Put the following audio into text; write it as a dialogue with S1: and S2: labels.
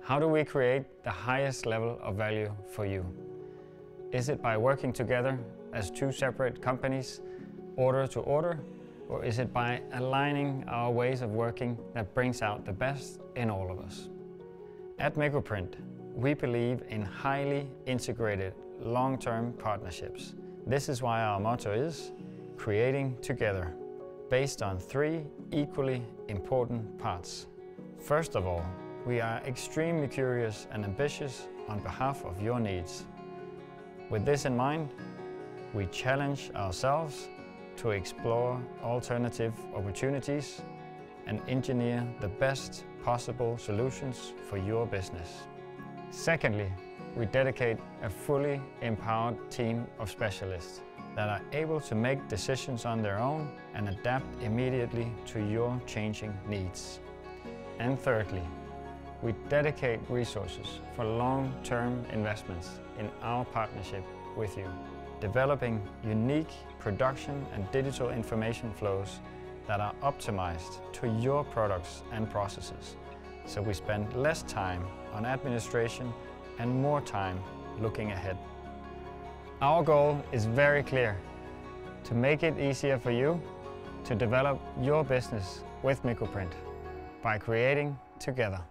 S1: How do we create the highest level of value for you? Is it by working together as two separate companies, order to order, or is it by aligning our ways of working that brings out the best in all of us? At Mekoprint, we believe in highly integrated, long-term partnerships. This is why our motto is creating together, based on three equally important parts. First of all, we are extremely curious and ambitious on behalf of your needs. With this in mind, we challenge ourselves to explore alternative opportunities and engineer the best possible solutions for your business. Secondly, we dedicate a fully empowered team of specialists that are able to make decisions on their own and adapt immediately to your changing needs. And thirdly, we dedicate resources for long-term investments in our partnership with you, developing unique production and digital information flows that are optimized to your products and processes, so we spend less time on administration and more time looking ahead. Our goal is very clear: to make it easier for you to develop your business with Mekoprint by creating together.